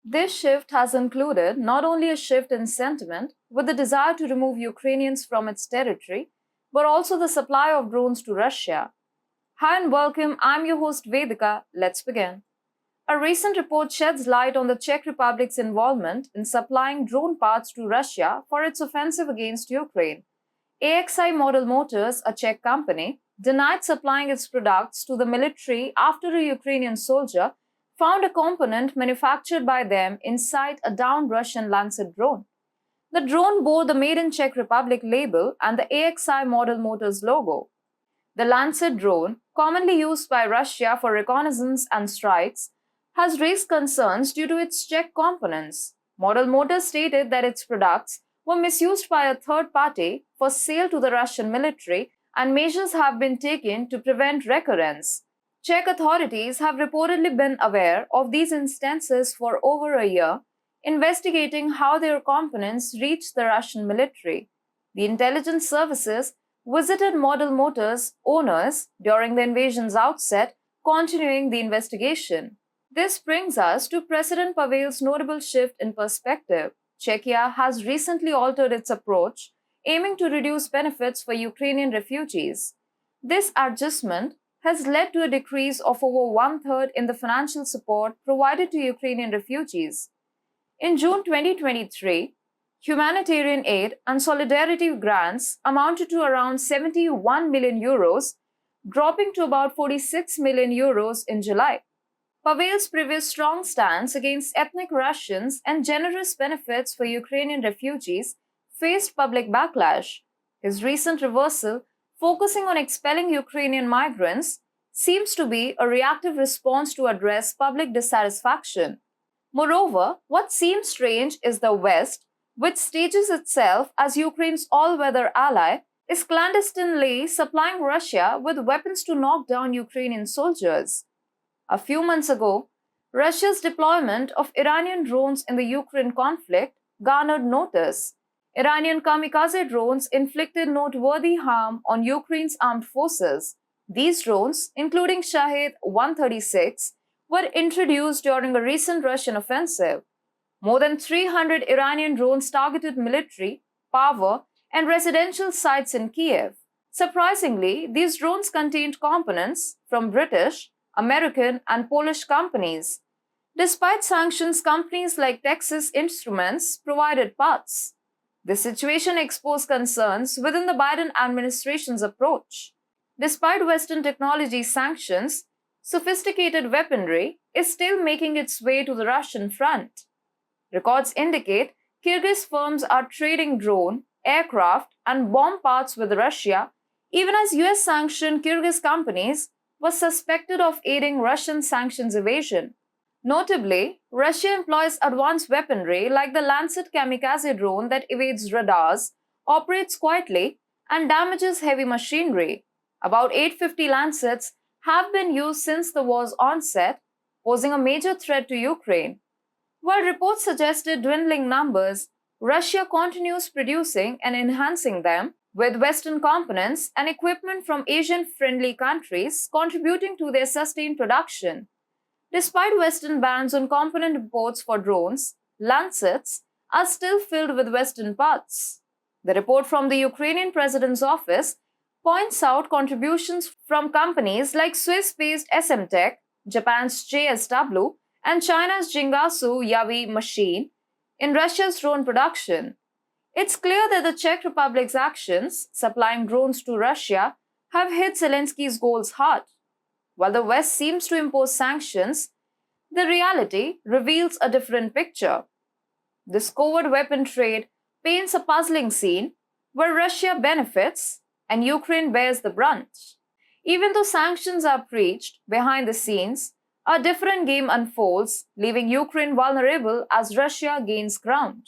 This shift has included not only a shift in sentiment with the desire to remove Ukrainians from its territory, but also the supply of drones to Russia. Hi and welcome, I'm your host Vedika. Let's begin. A recent report sheds light on the Czech Republic's involvement in supplying drone parts to Russia for its offensive against Ukraine. AXI Model Motors, a Czech company, denied supplying its products to the military after a Ukrainian soldier found a component manufactured by them inside a downed Russian Lancet drone. The drone bore the Made in Czech Republic label and the AXI Model Motors logo. The Lancet drone, commonly used by Russia for reconnaissance and strikes, has raised concerns due to its Czech components. Model Motors stated that its products were misused by a third party for sale to the Russian military, and measures have been taken to prevent recurrence. Czech authorities have reportedly been aware of these instances for over a year, investigating how their components reached the Russian military. The intelligence services visited Model Motors owners during the invasion's outset, continuing the investigation. This brings us to President Pavel's notable shift in perspective. Czechia has recently altered its approach, aiming to reduce benefits for Ukrainian refugees. This adjustment has led to a decrease of over one-third in the financial support provided to Ukrainian refugees. In June 2023, humanitarian aid and solidarity grants amounted to around 71 million euros, dropping to about 46 million euros in July. Pavel's previous strong stance against ethnic Russians and generous benefits for Ukrainian refugees faced public backlash. His recent reversal, focusing on expelling Ukrainian migrants, seems to be a reactive response to address public dissatisfaction. Moreover, what seems strange is the West, which stages itself as Ukraine's all-weather ally, is clandestinely supplying Russia with weapons to knock down Ukrainian soldiers. A few months ago, Russia's deployment of Iranian drones in the Ukraine conflict garnered notice. Iranian kamikaze drones inflicted noteworthy harm on Ukraine's armed forces. These drones, including Shahid 136, were introduced during a recent Russian offensive. More than 300 Iranian drones targeted military, power, and residential sites in Kiev. Surprisingly, these drones contained components from British, American, and Polish companies. Despite sanctions, companies like Texas Instruments provided parts. This situation exposed concerns within the Biden administration's approach. Despite Western technology sanctions, sophisticated weaponry is still making its way to the Russian front. Records indicate Kyrgyz firms are trading drone, aircraft, and bomb parts with Russia, even as US sanctioned Kyrgyz companies were suspected of aiding Russian sanctions evasion. Notably, Russia employs advanced weaponry like the Lancet kamikaze drone that evades radars, operates quietly, and damages heavy machinery. About 850 Lancets have been used since the war's onset, posing a major threat to Ukraine. While reports suggested dwindling numbers, Russia continues producing and enhancing them, with Western components and equipment from Asian-friendly countries contributing to their sustained production. Despite Western bans on component imports for drones, Lancets are still filled with Western parts. The report from the Ukrainian president's office points out contributions from companies like Swiss-based SM Tech, Japan's JSW, and China's Jingasu Yavi machine in Russia's drone production. It's clear that the Czech Republic's actions, supplying drones to Russia, have hit Zelensky's goals hard. While the West seems to impose sanctions, the reality reveals a different picture. This covert weapon trade paints a puzzling scene where Russia benefits and Ukraine bears the brunt. Even though sanctions are preached behind the scenes, a different game unfolds, leaving Ukraine vulnerable as Russia gains ground.